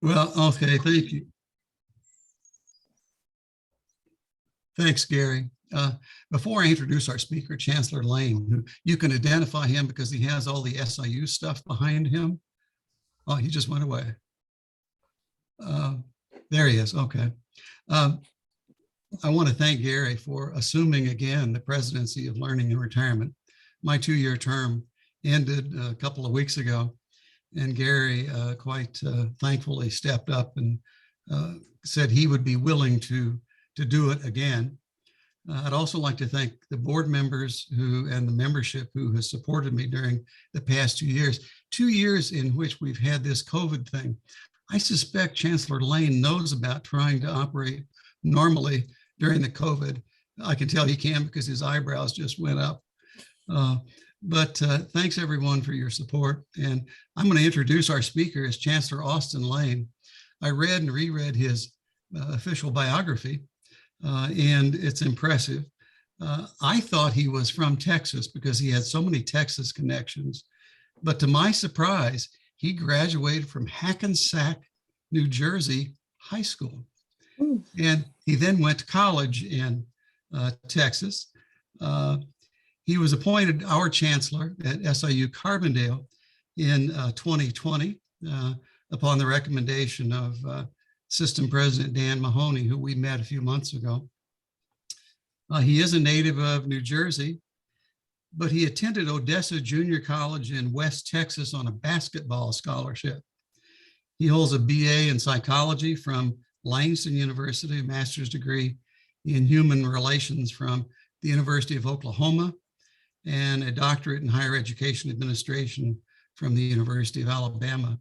Well, okay, thank you. Thanks, Gary. Before I introduce our speaker, Chancellor Lane, who you can identify him because he has all the SIU stuff behind him. Oh, he just went away. There he is. Okay. I want to thank Gary for assuming again the presidency of Learning and Retirement. My 2-year term ended a couple of weeks ago, and Gary quite thankfully stepped up and said he would be willing to do it again. I'd also like to thank the board members and the membership who has supported me during the past 2 years. 2 years in which we've had this COVID thing. I suspect Chancellor Lane knows about trying to operate normally during the COVID. I can tell he can because his eyebrows just went up. But thanks everyone for your support. And I'm going to introduce our speaker as Chancellor Austin Lane. I read and reread his official biography, and it's impressive. I thought he was from Texas because he had so many Texas connections. But to my surprise, he graduated from Hackensack, New Jersey High School. And he then went to college in Texas. He was appointed our chancellor at SIU Carbondale in 2020 upon the recommendation of System President Dan Mahoney, who we met a few months ago. He is a native of New Jersey, but he attended Odessa Junior College in West Texas on a basketball scholarship. He holds a BA in psychology from Langston University, a master's degree in human relations from the University of Oklahoma, and a doctorate in higher education administration from the University of Alabama.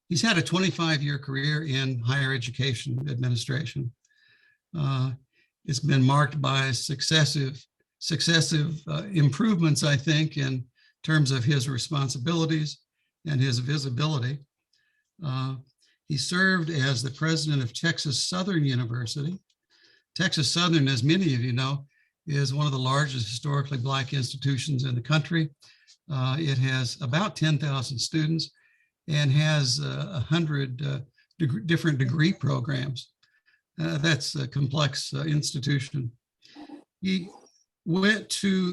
He's had a 25-year career in higher education administration. It's been marked by successive improvements, I think, in terms of his responsibilities and his visibility. He served as the president of Texas Southern University. Texas Southern, as many of you know, is one of the largest historically Black institutions in the country. It has about 10,000 students and has 100 different degree programs. That's a complex institution. He went to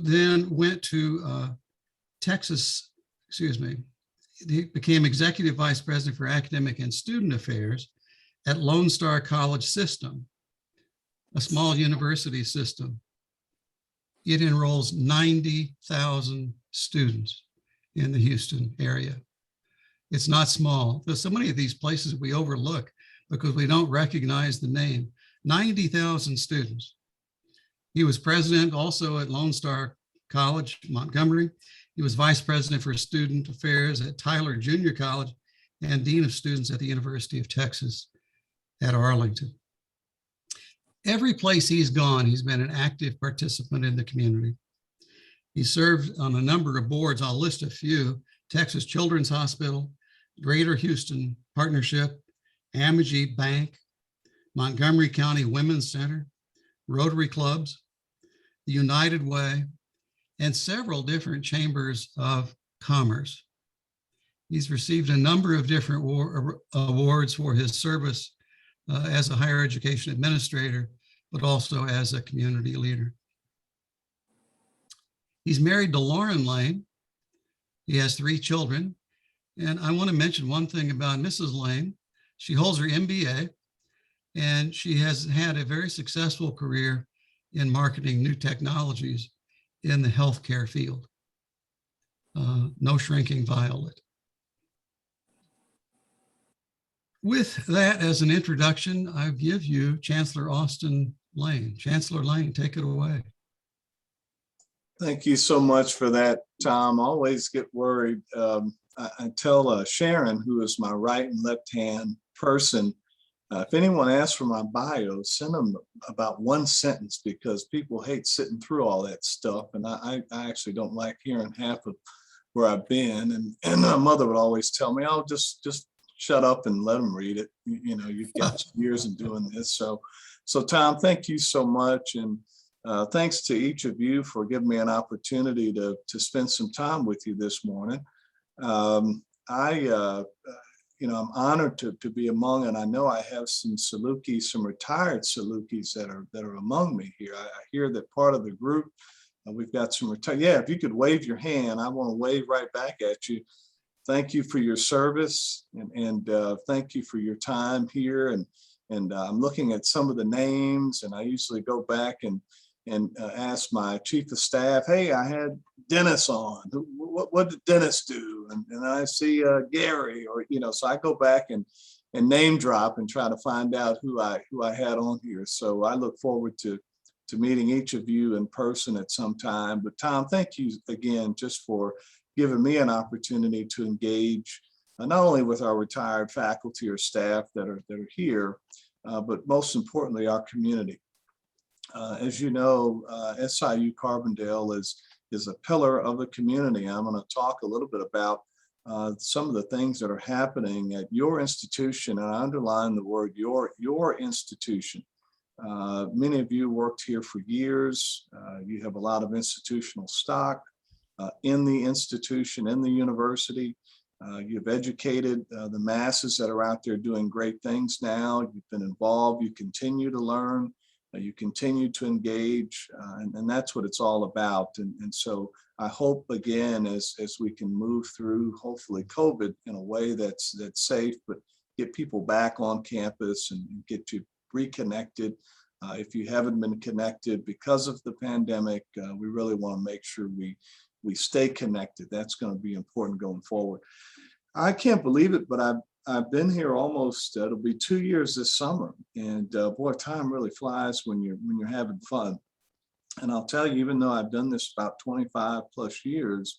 Texas, he became executive vice president for academic and student affairs at Lone Star College System, a small university system. It enrolls 90,000 students in the Houston area. It's not small. There's so many of these places we overlook because we don't recognize the name. 90,000 students. He was president also at Lone Star College, Montgomery. He was vice president for student affairs at Tyler Junior College and dean of students at the University of Texas at Arlington. Every place he's gone, he's been an active participant in the community. He served on a number of boards. I'll list a few: Texas Children's Hospital, Greater Houston Partnership, Amegy Bank, Montgomery County Women's Center, Rotary Clubs, the United Way, and several different chambers of commerce. He's received a number of different awards for his service as a higher education administrator, but also as a community leader. He's married to Lauren Lane. He has 3 children. And I want to mention one thing about Mrs. Lane. She holds her MBA, and she has had a very successful career in marketing new technologies in the healthcare field. No shrinking violet. With that as an introduction, I give you Chancellor Austin Lane. Chancellor Lane, take it away. Thank you so much for that, Tom. I always get worried. I tell Sharon, who is my right and left hand person, if anyone asks for my bio, send them about 1 sentence, because people hate sitting through all that stuff. And I actually don't like hearing half of where I've been. And my mother would always tell me, oh, just shut up and let them read it. You know, you've got years in doing this. So Tom, thank you so much. And thanks to each of you for giving me an opportunity to spend some time with you this morning. I'm honored to be among, and I know I have some Salukis, some retired Salukis that are among me here. I hear that part of the group, we've got some retired. Yeah, if you could wave your hand, I want to wave right back at you. Thank you for your service, and thank you for your time here. And I'm looking at some of the names, and I usually go back and ask my chief of staff, hey, I had Dennis on. What did Dennis do? And I see Gary, or so I go back and name drop and try to find out who I had on here. So I look forward to meeting each of you in person at some time. But Tom, thank you again just for giving me an opportunity to engage not only with our retired faculty or staff that are here, but most importantly, our community. As you know, SIU Carbondale is a pillar of the community. I'm going to talk a little bit about some of the things that are happening at your institution, and I underline the word your institution. Many of you worked here for years. You have a lot of institutional stock in the institution, in the university. You've educated the masses that are out there doing great things now. You've been involved. You continue to learn. You continue to engage, and that's what it's all about. And so I hope, again, as we can move through, hopefully, COVID in a way that's safe, but get people back on campus and get you reconnected. If you haven't been connected because of the pandemic, we really want to make sure we stay connected. That's going to be important going forward. I can't believe it, but I've been here almost, it'll be 2 years this summer. And boy, time really flies when you're having fun. And I'll tell you, even though I've done this about 25 plus years,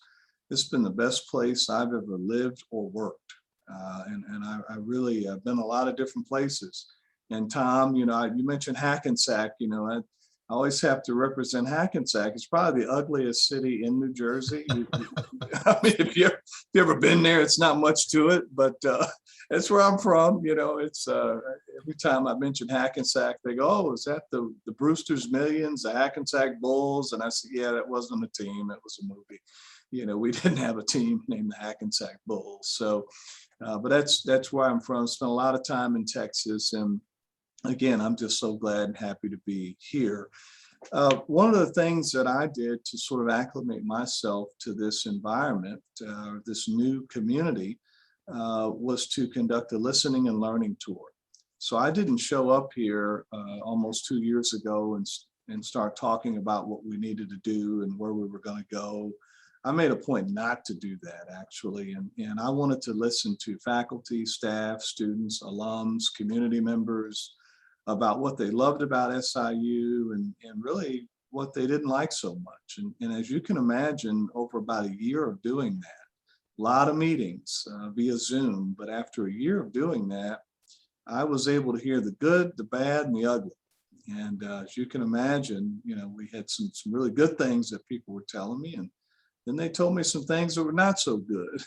it's been the best place I've ever lived or worked. And I really have been a lot of different places. And Tom, you mentioned Hackensack. I always have to represent Hackensack. It's probably the ugliest city in New Jersey. I mean, if you ever been there, it's not much to it, but that's where I'm from. It's every time I mention Hackensack, they go, "Oh, is that the Brewster's Millions, the Hackensack Bulls?" And I said, "Yeah, that wasn't a team. It was a movie. We didn't have a team named the Hackensack Bulls." So, but that's where I'm from. Spent a lot of time in Texas, and again, I'm just so glad and happy to be here. One of the things that I did to sort of acclimate myself to this environment, this new community, was to conduct a listening and learning tour. So I didn't show up here almost 2 years ago and start talking about what we needed to do and where we were going to go. I made a point not to do that, actually, and I wanted to listen to faculty, staff, students, alums, community members, about what they loved about SIU and really what they didn't like so much. And as you can imagine, over about a year of doing that, a lot of meetings via Zoom, but after a year of doing that, I was able to hear the good, the bad, and the ugly. And as you can imagine, we had some really good things that people were telling me, and then they told me some things that were not so good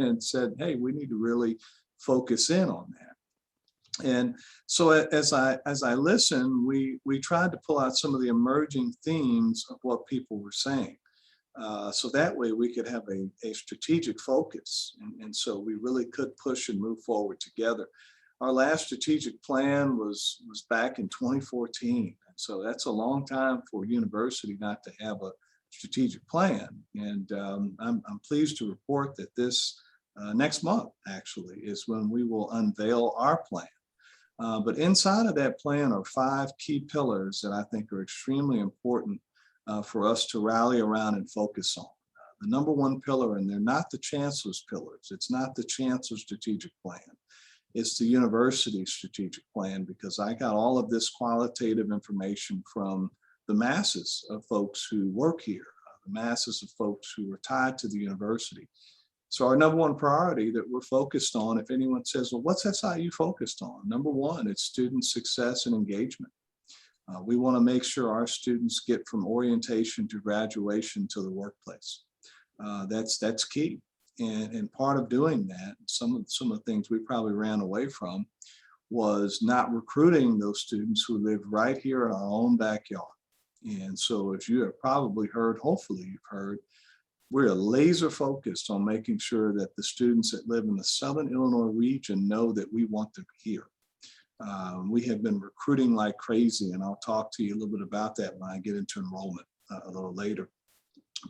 and said, hey, we need to really focus in on that. And so as I listened, we tried to pull out some of the emerging themes of what people were saying. So that way we could have a strategic focus. And so we really could push and move forward together. Our last strategic plan was back in 2014. And so that's a long time for a university not to have a strategic plan. And I'm pleased to report that this next month actually is when we will unveil our plan. But inside of that plan are 5 key pillars that I think are extremely important for us to rally around and focus on. The number one pillar, and they're not the chancellor's pillars, it's not the chancellor's strategic plan, it's the university's strategic plan, because I got all of this qualitative information from the masses of folks who work here, the masses of folks who are tied to the university. So our number one priority that we're focused on, if anyone says, well, what's SIU focused on? Number one, it's student success and engagement. We want to make sure our students get from orientation to graduation to the workplace. That's key. And part of doing that, some of the things we probably ran away from was not recruiting those students who live right here in our own backyard. And so as you have probably heard, hopefully you've heard, we're laser focused on making sure that the students that live in the Southern Illinois region know that we want them here. We have been recruiting like crazy, and I'll talk to you a little bit about that when I get into enrollment a little later.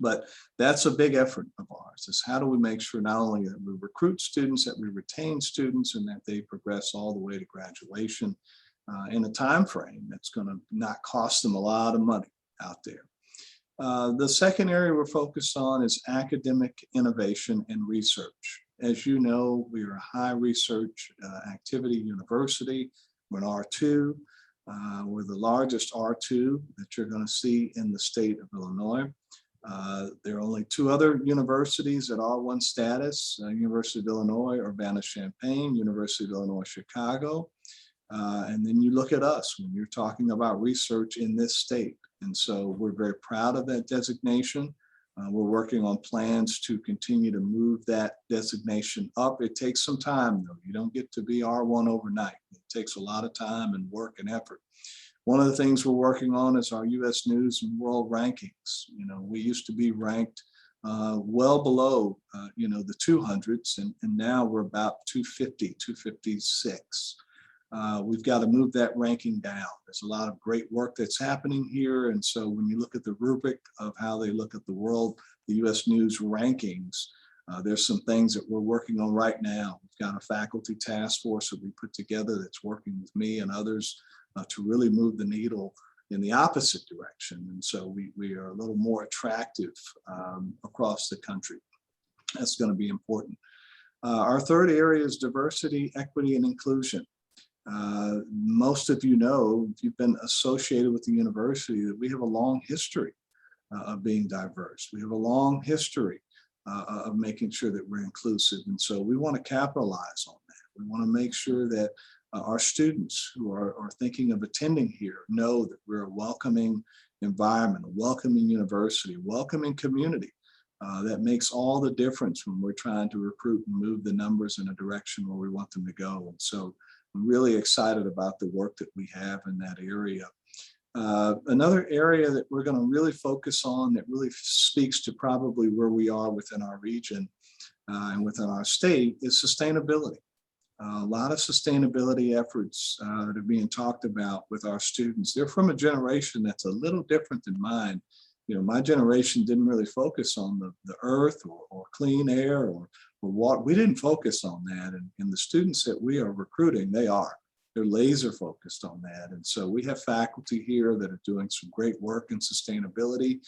But that's a big effort of ours, is how do we make sure not only that we recruit students, that we retain students, and that they progress all the way to graduation in a time frame that's going to not cost them a lot of money out there. The second area we're focused on is academic innovation and research. As you know, we are a high research activity university. We're an R2. We're the largest R2 that you're going to see in the state of Illinois. There are only two other universities at R1 status, University of Illinois, Urbana-Champaign, University of Illinois, Chicago. And then you look at us when you're talking about research in this state. And so we're very proud of that designation. We're working on plans to continue to move that designation up. It takes some time, though. You don't get to be R1 overnight. It takes a lot of time and work and effort. One of the things we're working on is our U.S. News and World Rankings. You know, we used to be ranked well below, the 200s, and now we're about 250, 256. We've got to move that ranking down. There's a lot of great work that's happening here. And so when you look at the rubric of how they look at the world, the U.S. News rankings, there's some things that we're working on right now. We've got a faculty task force that we put together that's working with me and others to really move the needle in the opposite direction. And so we are a little more attractive across the country. That's going to be important. Our third area is diversity, equity, and inclusion. Most of you know, if you've been associated with the university, that we have a long history of being diverse. We have a long history of making sure that we're inclusive. And so we want to capitalize on that. We want to make sure that our students who are thinking of attending here know that we're a welcoming environment, a welcoming university, a welcoming community. That makes all the difference when we're trying to recruit and move the numbers in a direction where we want them to go. And so I'm really excited about the work that we have in that area. Another area that we're going to really focus on that really speaks to probably where we are within our region and within our state is sustainability. A lot of sustainability efforts that are being talked about with our students. They're from a generation that's a little different than mine. You know, my generation didn't really focus on the earth or clean air or water. We didn't focus on that. And the students that we are recruiting, they're laser focused on that. And so we have faculty here that are doing some great work in sustainability.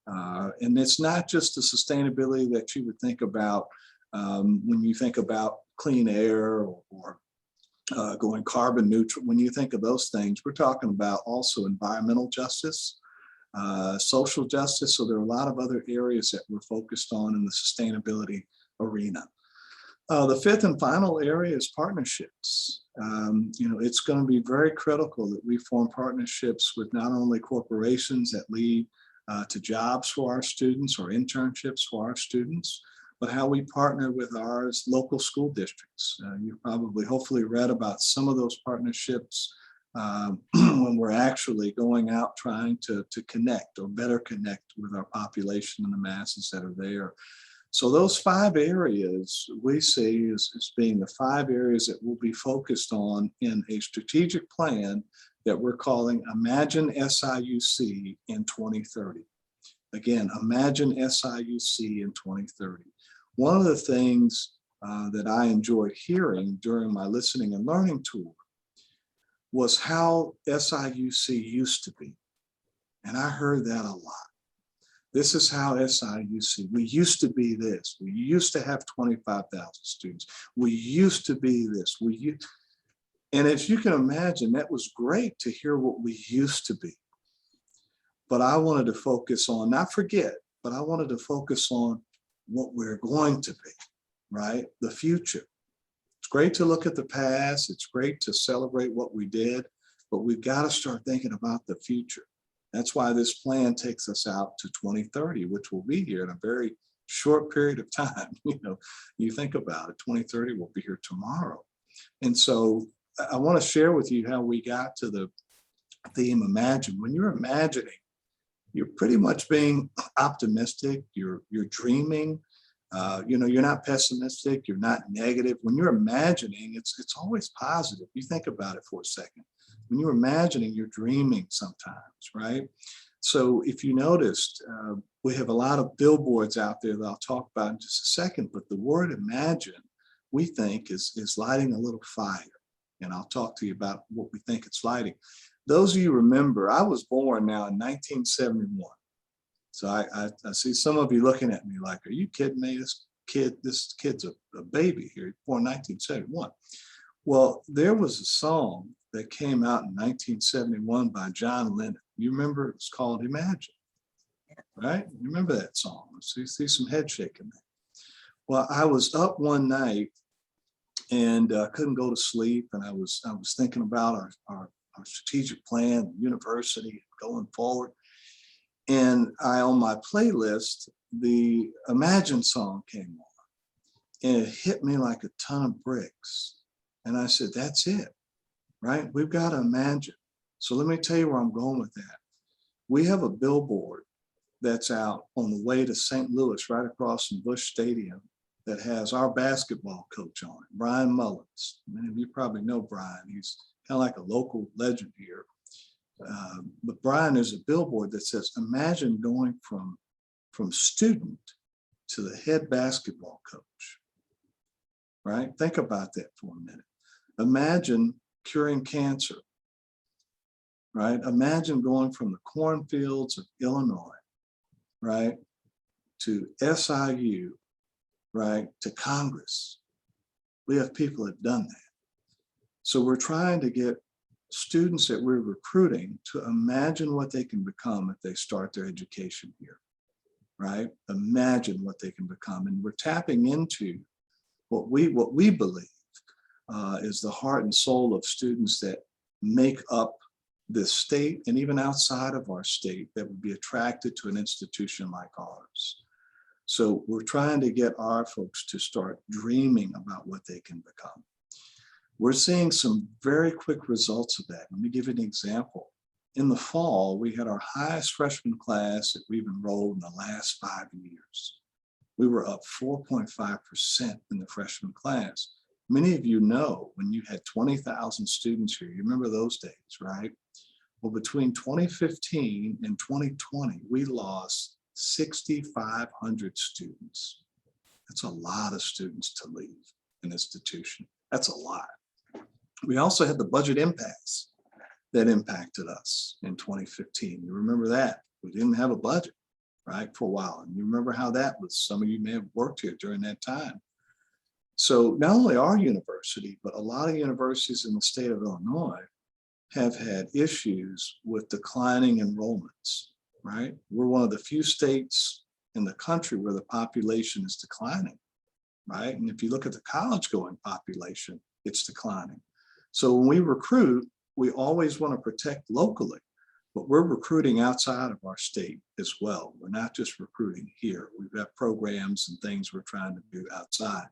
And it's not just the sustainability that you would think about when you think about clean air or going carbon neutral. When you think of those things, we're talking about also environmental justice, social justice. So there are a lot of other areas that we're focused on in the sustainability arena. The fifth and final area is partnerships. It's going to be very critical that we form partnerships with not only corporations that lead to jobs for our students or internships for our students, but how we partner with our local school districts. You've probably hopefully read about some of those partnerships when we're actually going out trying to connect or better connect with our population and the masses that are there. So those 5 areas we see as being the 5 areas that we'll be focused on in a strategic plan that we're calling Imagine SIUC in 2030. Again, Imagine SIUC in 2030. One of the things that I enjoyed hearing during my listening and learning tour was how SIUC used to be. And I heard that a lot. This is how SIUC, we used to be this. We used to have 25,000 students. We used to be this. And as you can imagine, that was great to hear what we used to be. But I wanted to focus on, not forget, but I wanted to focus on what we're going to be, right? The future. It's great to look at the past. It's great to celebrate what we did, but we've got to start thinking about the future. That's why this plan takes us out to 2030, which will be here in a very short period of time. You think about it, 2030 will be here tomorrow. And so I want to share with you how we got to the theme Imagine. When you're imagining, you're pretty much being optimistic. You're dreaming. You're not pessimistic. You're not negative. When you're imagining, it's always positive. You think about it for a second. When you're imagining, you're dreaming sometimes, right? So if you noticed, we have a lot of billboards out there that I'll talk about in just a second, but the word imagine, we think is lighting a little fire. And I'll talk to you about what we think it's lighting. Those of you remember, I was born now in 1971. So I see some of you looking at me like, are you kidding me? This kid's a baby here, born 1971. Well, there was a song that came out in 1971 by John Lennon. You remember, it was called Imagine, right? You remember that song? See some head shaking there. Well, I was up one night and couldn't go to sleep, and I was thinking about our strategic plan, university going forward. And on my playlist, the Imagine song came on, and it hit me like a ton of bricks. And I said, that's it, right? We've got to imagine. So let me tell you where I'm going with that. We have a billboard that's out on the way to St. Louis, right across from Busch Stadium, that has our basketball coach on it, Brian Mullins. Many of you probably know Brian. He's kind of like a local legend here. But Brian, there's a billboard that says, imagine going from student to the head basketball coach, right? Think about that for a minute. Imagine curing cancer, right? Imagine going from the cornfields of Illinois, right, to SIU, right, to Congress. We have people that have done that. So we're trying to get students that we're recruiting to imagine what they can become if they start their education here, right? Imagine what they can become. And we're tapping into what we believe is the heart and soul of students that make up this state and even outside of our state that would be attracted to an institution like ours. So we're trying to get our folks to start dreaming about what they can become. We're seeing some very quick results of that. Let me give you an example. In the fall, we had our highest freshman class that we've enrolled in the last 5 years. We were up 4.5% in the freshman class. Many of you know when you had 20,000 students here, you remember those days, right? Well, between 2015 and 2020, we lost 6,500 students. That's a lot of students to leave an institution. That's a lot. We also had the budget impasse that impacted us in 2015. You remember that? We didn't have a budget, right, for a while. And you remember how that was. Some of you may have worked here during that time. So not only our university, but a lot of universities in the state of Illinois have had issues with declining enrollments, right? We're one of the few states in the country where the population is declining, right? And if you look at the college-going population, it's declining. So when we recruit, we always want to protect locally, but we're recruiting outside of our state as well. We're not just recruiting here. We've got programs and things we're trying to do outside.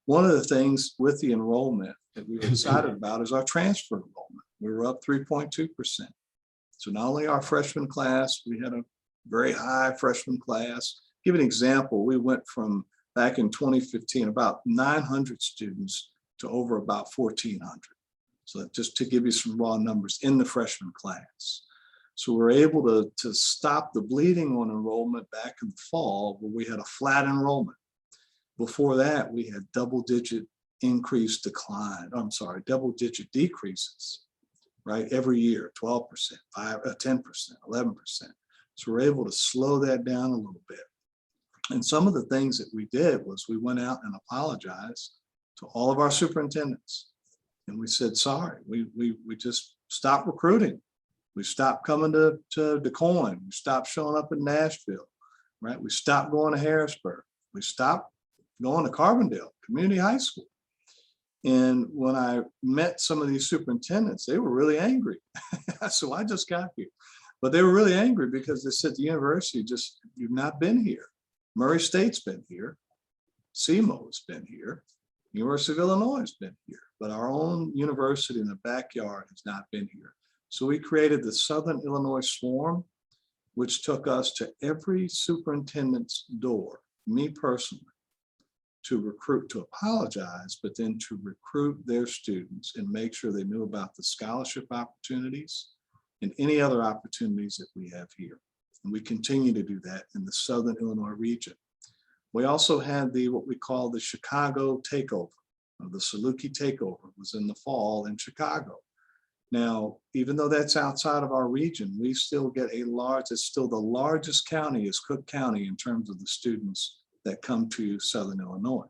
One of the things with the enrollment that we were excited about is our transfer enrollment. We were up 3.2%. So not only our freshman class, we had a very high freshman class. Give an example, we went from back in 2015, about 900 students to over about 1,400. So just to give you some raw numbers in the freshman class. So we're able to stop the bleeding on enrollment back in the fall where we had a flat enrollment. Before that, we had double-digit decreases, right? Every year, 12%, 10%, 11%. So we're able to slow that down a little bit. And some of the things that we did was we went out and apologized to all of our superintendents. And we said, sorry, we just stopped recruiting. We stopped coming to DeCoin. We stopped showing up in Nashville, right? We stopped going to Harrisburg. We stopped going to Carbondale Community High School. And when I met some of these superintendents, they were really angry. So I just got here. But they were really angry because they said the university you've not been here. Murray State's been here. SEMO has been here. University of Illinois has been here. But our own university in the backyard has not been here. So we created the Southern Illinois Swarm, which took us to every superintendent's door, me personally, to apologize, but then to recruit their students and make sure they knew about the scholarship opportunities and any other opportunities that we have here. And we continue to do that in the Southern Illinois region. We also had what we call the Chicago takeover. The Saluki takeover was in the fall in Chicago. Now, even though that's outside of our region, we still get it's still the largest county is Cook County in terms of the students that come to Southern Illinois.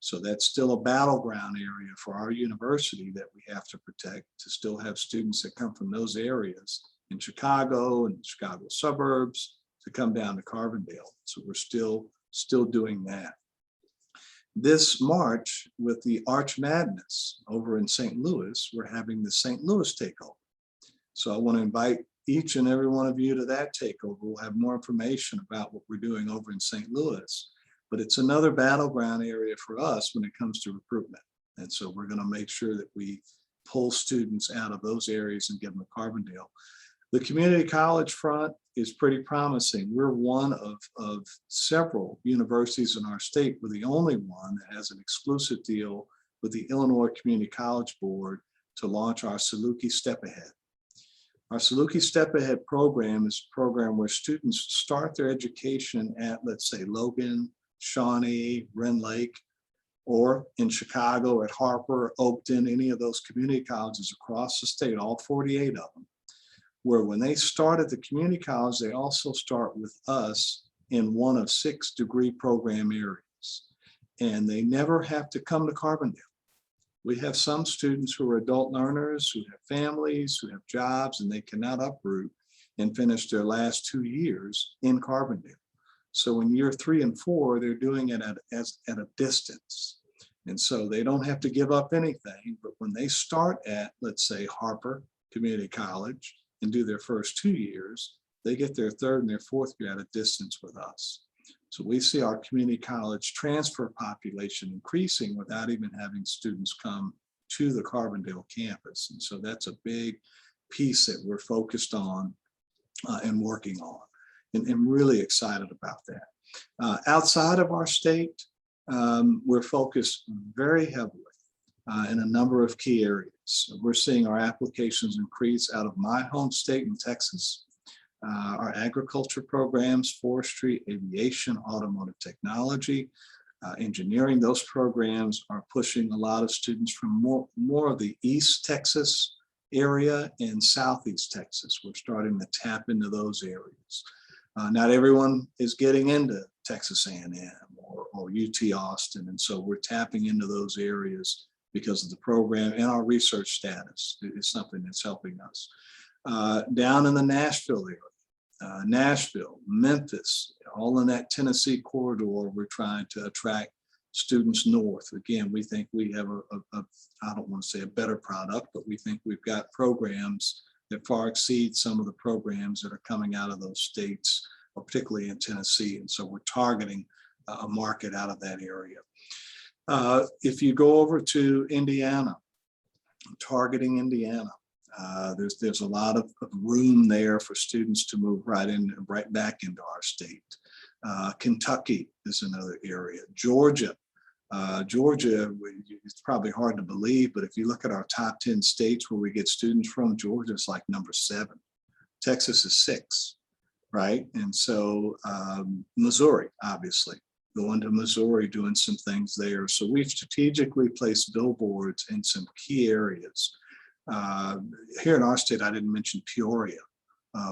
So that's still a battleground area for our university that we have to protect, to still have students that come from those areas in Chicago and Chicago suburbs to come down to Carbondale. So we're still doing that. This March, with the Arch Madness over in St. Louis, we're having the St. Louis takeover. So I want to invite each and every one of you to that takeover. We'll have more information about what we're doing over in St. Louis, but it's another battleground area for us when it comes to recruitment. And so we're going to make sure that we pull students out of those areas and get them to Carbondale. The community college front is pretty promising. We're one of several universities in our state. We're the only one that has an exclusive deal with the Illinois Community College Board to launch our Saluki Step Ahead. Our Saluki Step Ahead program is a program where students start their education at, let's say, Logan, Shawnee, Rend Lake, or in Chicago at Harper, Oakton, any of those community colleges across the state, all 48 of them, where when they start at the community college, they also start with us in one of 6 degree program areas. And they never have to come to Carbondale. We have some students who are adult learners, who have families, who have jobs, and they cannot uproot and finish their last 2 years in Carbondale. So in year 3 and 4, they're doing it at a distance. And so they don't have to give up anything, but when they start at, let's say, Harper Community College and do their first 2 years, they get their 3rd and their 4th year at a distance with us. So we see our community college transfer population increasing without even having students come to the Carbondale campus. And so that's a big piece that we're focused on and working on, and really excited about that. Outside of our state, we're focused very heavily in a number of key areas. We're seeing our applications increase out of my home state in Texas. Our agriculture programs, forestry, aviation, automotive technology, engineering, those programs are pushing a lot of students from more of the East Texas area and Southeast Texas. We're starting to tap into those areas. Not everyone is getting into Texas A&M or UT Austin, and so we're tapping into those areas because of the program, and our research status is something that's helping us. Down in the Nashville area, Nashville, Memphis, all in that Tennessee corridor, we're trying to attract students north. Again, we think we have I don't want to say a better product, but we think we've got programs that far exceed some of the programs that are coming out of those states, or particularly in Tennessee. And so we're targeting a market out of that area. If you go over to Indiana, targeting Indiana, there's a lot of room there for students to move right back into our state. Kentucky is another area. Georgia, it's probably hard to believe, but if you look at our top 10 states where we get students from, Georgia is like number 7. Texas is 6, right? And so Missouri, obviously, going to Missouri, doing some things there. So we've strategically placed billboards in some key areas. Here in our state, I didn't mention Peoria.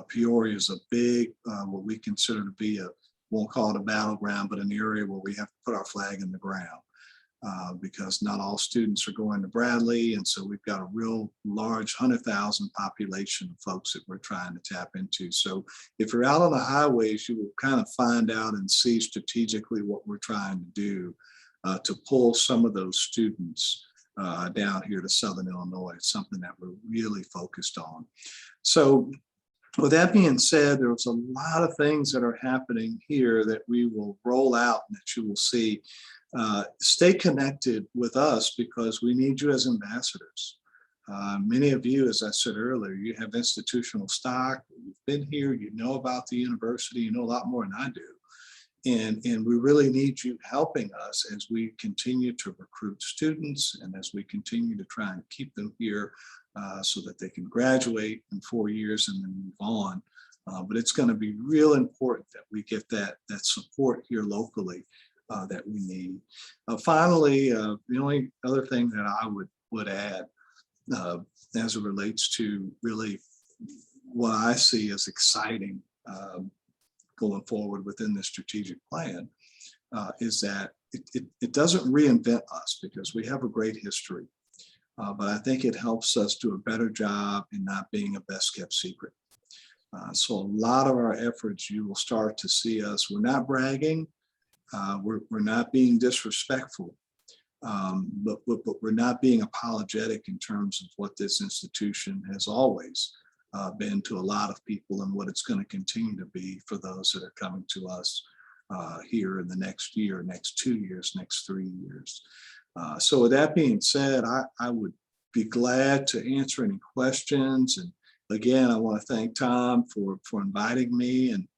Peoria is a big, what we consider to be won't call it a battleground, but an area where we have to put our flag in the ground because not all students are going to Bradley. And so we've got a real large 100,000 population of folks that we're trying to tap into. So if you're out on the highways, you will kind of find out and see strategically what we're trying to do to pull some of those students down here to Southern Illinois. It's something that we're really focused on. So with that being said, there's a lot of things that are happening here that we will roll out and that you will see. Stay connected with us because we need you as ambassadors. Many of you, as I said earlier, you have institutional stock. You've been here, you know about the university, you know a lot more than I do. And we really need you helping us as we continue to recruit students and as we continue to try and keep them here so that they can graduate in 4 years and then move on. But it's going to be real important that we get that support here locally that we need. Finally, the only other thing that I would add as it relates to really what I see as exciting going forward within the strategic plan is that it doesn't reinvent us because we have a great history, but I think it helps us do a better job in not being a best kept secret. So a lot of our efforts, you will start to see us, we're not bragging, we're not being disrespectful, but we're not being apologetic in terms of what this institution has always been to a lot of people and what it's going to continue to be for those that are coming to us here in the next year, next 2 years, next 3 years. So with that being said, I would be glad to answer any questions. And again, I want to thank Tom for inviting me, and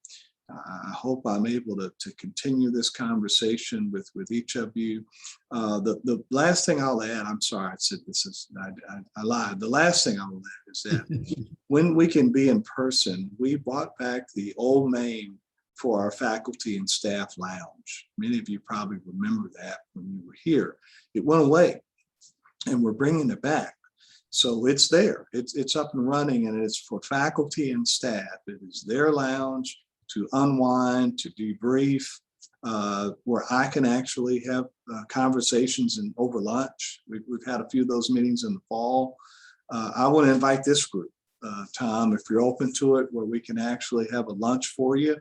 I hope I'm able to continue this conversation with each of you. The last thing I'll add, I'm sorry, I said this is, I lied. The last thing I will add is that when we can be in person, we brought back the old name for our faculty and staff lounge. Many of you probably remember that when you were here. It went away and we're bringing it back. So it's there, it's up and running, and it's for faculty and staff. It is their lounge to unwind, to debrief, where I can actually have conversations and over lunch. We've had a few of those meetings in the fall. I want to invite this group, Tom, if you're open to it, where we can actually have a lunch for you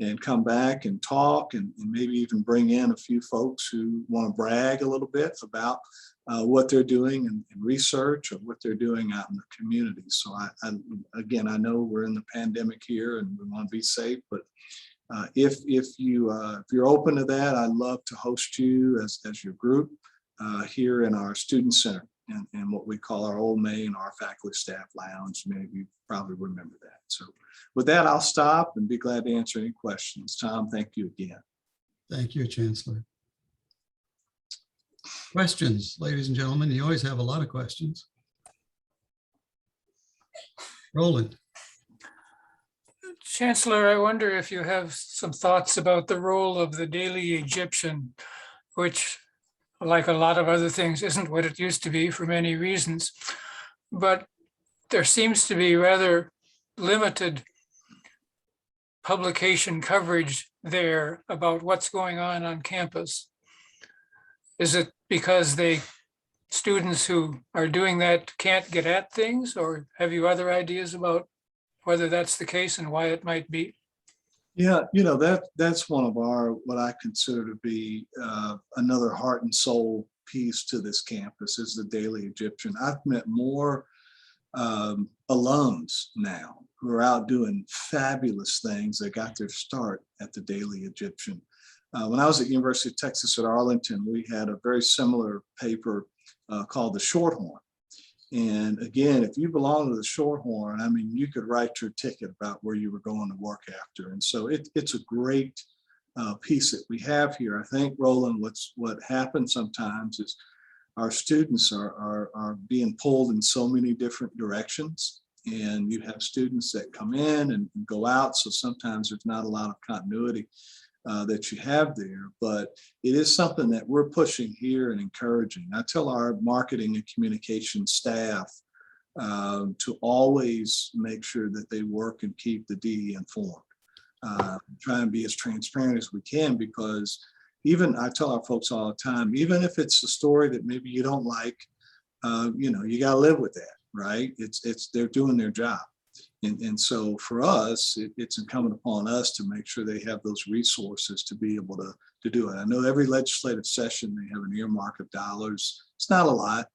and come back and talk and maybe even bring in a few folks who want to brag a little bit about what they're doing in research or what they're doing out in the community. So again, I know we're in the pandemic here and we want to be safe, but if you're open to that, I'd love to host you as your group here in our student center and what we call our old main, our faculty staff lounge. Many of you probably remember that. So with that, I'll stop and be glad to answer any questions. Tom, thank you again. Thank you, Chancellor. Questions, ladies and gentlemen. You always have a lot of questions. Roland. Chancellor, I wonder if you have some thoughts about the role of the Daily Egyptian, which, like a lot of other things, isn't what it used to be for many reasons. But there seems to be rather limited publication coverage there about what's going on campus. Is it because students who are doing that can't get at things, or have you other ideas about whether that's the case and why it might be? Yeah, that's one of what I consider to be another heart and soul piece to this campus is the Daily Egyptian. I've met more alums now who are out doing fabulous things that got their start at the Daily Egyptian. When I was at University of Texas at Arlington, we had a very similar paper called the Shorthorn. And again, if you belong to the Shorthorn, I mean, you could write your ticket about where you were going to work after. And so it's a great piece that we have here. I think, Roland, what happens sometimes is our students are being pulled in so many different directions. And you have students that come in and go out. So sometimes there's not a lot of continuity that you have there, but it is something that we're pushing here and encouraging. I tell our marketing and communication staff to always make sure that they work and keep the DE informed. Try and be as transparent as we can, because even I tell our folks all the time, even if it's a story that maybe you don't like, you got to live with that, right? They're doing their job. And so for us, it's incumbent upon us to make sure they have those resources to be able to do it. I know every legislative session, they have an earmark of dollars. It's not a lot,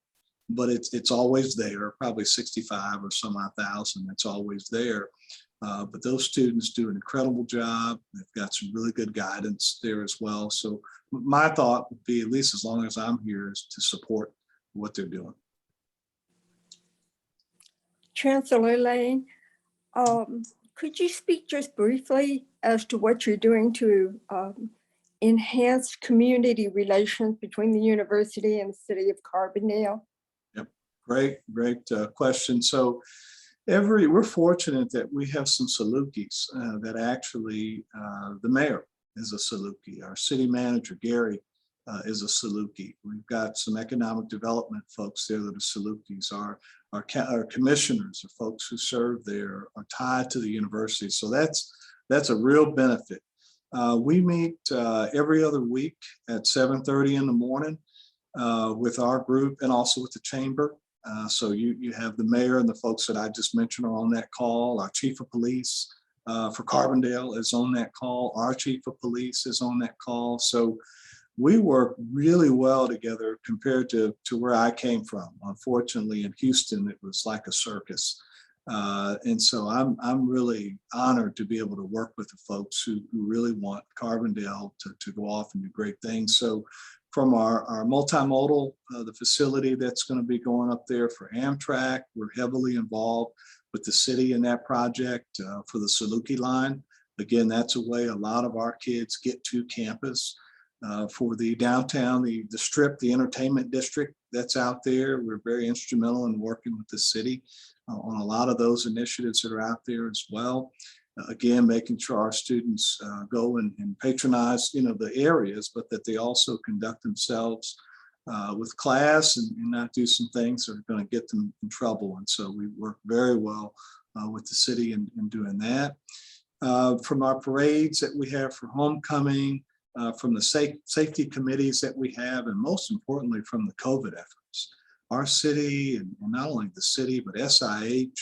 but it's always there, probably 65 or some odd thousand, that's always there. But those students do an incredible job. They've got some really good guidance there as well. So my thought would be, at least as long as I'm here, is to support what they're doing. Chancellor Lane, could you speak just briefly as to what you're doing to enhance community relations between the university and the city of Carbondale? Yep, great question. So we're fortunate that we have some Salukis that actually, the mayor is a Saluki. Our city manager, Gary, is a Saluki. We've got some economic development folks there that are Salukis. Our commissioners are folks who serve there, are tied to the university. So that's a real benefit. We meet every other week at 7:30 in the morning with our group and also with the chamber. So you have the mayor and the folks that I just mentioned are on that call. Our chief of police for Carbondale is on that call. Our chief of police is on that call. So we work really well together compared to where I came from. Unfortunately, in Houston, it was like a circus. And so I'm really honored to be able to work with the folks who really want Carbondale to go off and do great things. So from our multimodal, the facility that's going to be going up there for Amtrak, we're heavily involved with the city in that project for the Saluki line. Again, that's a way a lot of our kids get to campus. For the downtown, the strip, the entertainment district that's out there, we're very instrumental in working with the city on a lot of those initiatives that are out there as well. Again, making sure our students go and patronize, the areas, but that they also conduct themselves with class and not do some things that are going to get them in trouble. And so we work very well with the city in doing that. From our parades that we have for homecoming, from the safety committees that we have, and most importantly, from the COVID efforts. Our city, and not only the city, but SIH,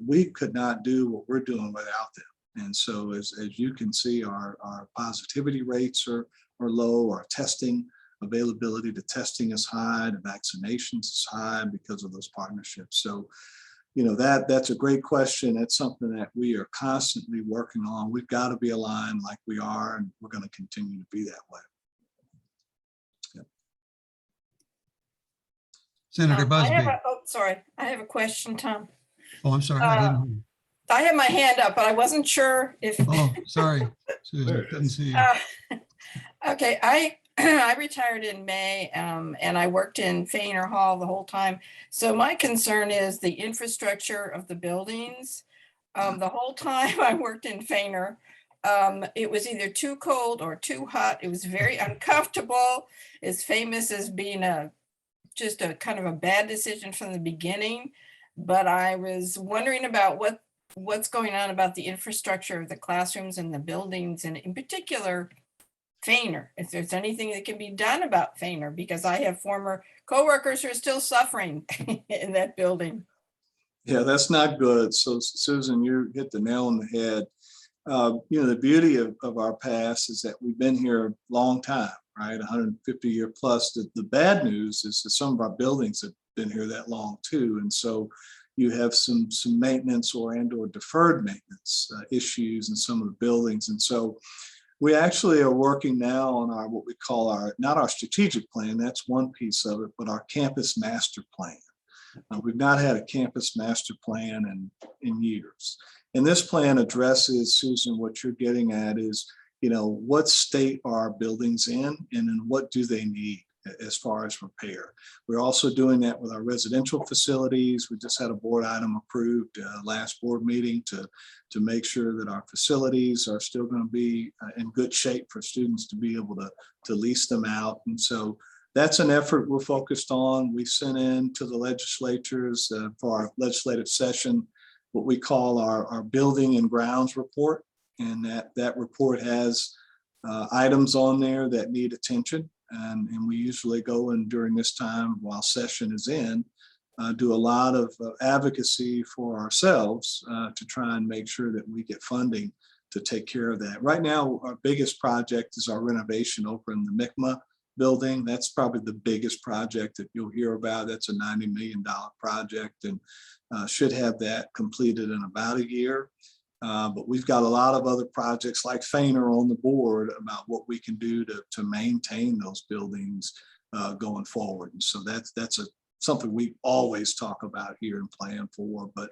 we could not do what we're doing without them. And so as you can see, our positivity rates are low, our testing availability to testing is high, the vaccinations is high because of those partnerships. So, that's a great question. That's something that we are constantly working on. We've got to be aligned like we are, and we're going to continue to be that way. Yep. Senator Busby. I have a question, Tom. Oh, I'm sorry. I didn't. I have my hand up, but I wasn't sure if. Oh, sorry, Susan, couldn't see you. Okay, I retired in May, and I worked in Fainer Hall the whole time. So my concern is the infrastructure of the buildings. The whole time I worked in Fainer, it was either too cold or too hot. It was very uncomfortable. It's famous as being just a kind of a bad decision from the beginning. But I was wondering about what's going on about the infrastructure of the classrooms and the buildings, and in particular, Fainer, if there's anything that can be done about Fainer, because I have former coworkers who are still suffering in that building. Yeah, that's not good. So Susan, you hit the nail on the head. The beauty of our past is that we've been here a long time, right? 150-year plus. The bad news is that some of our buildings have been here that long too. And so you have some maintenance or deferred maintenance issues in some of the buildings. And so we actually are working now on what we call not our strategic plan, that's one piece of it, but our campus master plan. We've not had a campus master plan in years. And this plan addresses, Susan, what you're getting at is, what state are our buildings in, and then what do they need as far as repair. We're also doing that with our residential facilities. We just had a board item approved last board meeting to make sure that our facilities are still going to be in good shape for students to be able to lease them out. And so that's an effort we're focused on. We sent in to the legislatures for our legislative session what we call our building and grounds report. And that report has items on there that need attention. And we usually go in during this time while session is in, do a lot of advocacy for ourselves to try and make sure that we get funding to take care of that. Right now, our biggest project is our renovation over in the MICMA building. That's probably the biggest project that you'll hear about. That's a $90 million project and should have that completed in about a year. But we've got a lot of other projects like Fainer on the board about what we can do to maintain those buildings going forward. And so that's something we always talk about here and plan for. But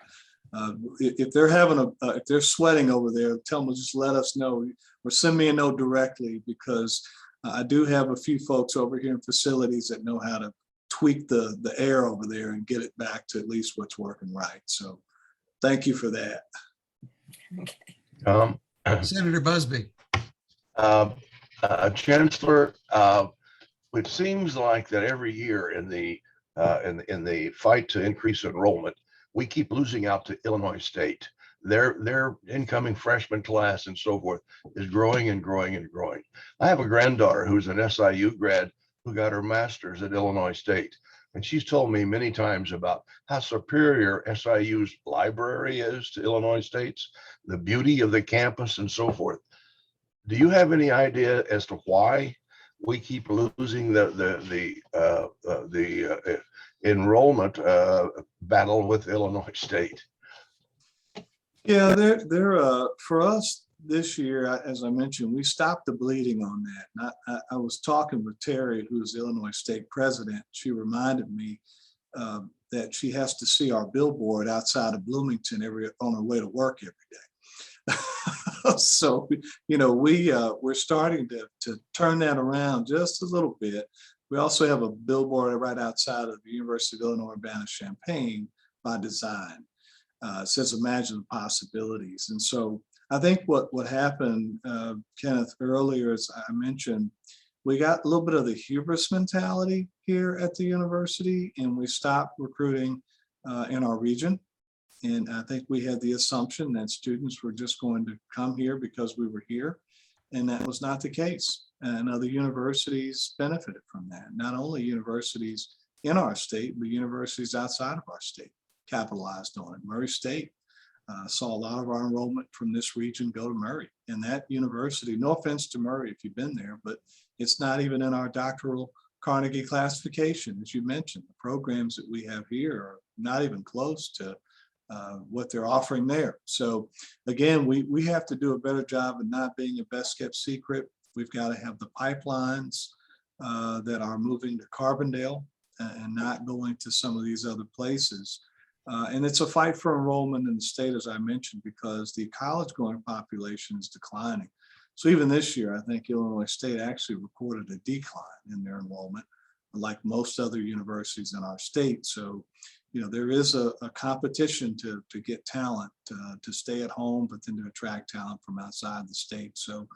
if they're having if they're sweating over there, tell them, just let us know or send me a note directly, because I do have a few folks over here in facilities that know how to tweak the air over there and get it back to at least what's working right. So thank you for that. Senator Busby. Chancellor, it seems like that every year in the fight to increase enrollment, we keep losing out to Illinois State. Their incoming freshman class and so forth is growing and growing and growing. I have a granddaughter who's an SIU grad who got her master's at Illinois State. And she's told me many times about how superior SIU's library is to Illinois State's, the beauty of the campus and so forth. Do you have any idea as to why we keep losing the enrollment battle with Illinois State? Yeah, they're for us this year, as I mentioned, we stopped the bleeding on that. And I was talking with Terry, who's Illinois State president. She reminded me that she has to see our billboard outside of Bloomington on her way to work every day. So, we're starting to turn that around just a little bit. We also have a billboard right outside of the University of Illinois Urbana-Champaign by design. It says, imagine the possibilities. And so I think what happened, Kenneth, earlier, as I mentioned, we got a little bit of the hubris mentality here at the university, and we stopped recruiting in our region. And I think we had the assumption that students were just going to come here because we were here. And that was not the case. And other universities benefited from that. Not only universities in our state, but universities outside of our state capitalized on it. Murray State saw a lot of our enrollment from this region go to Murray. And that university, no offense to Murray if you've been there, but it's not even in our doctoral Carnegie classification. As you mentioned, the programs that we have here are not even close to what they're offering there. So again, we have to do a better job of not being a best kept secret. We've got to have the pipelines that are moving to Carbondale and not going to some of these other places. And it's a fight for enrollment in the state, as I mentioned, because the college going population is declining. So even this year, I think Illinois State actually recorded a decline in their enrollment, like most other universities in our state. So, there is a competition to get talent to stay at home, but then to attract talent from outside the state. So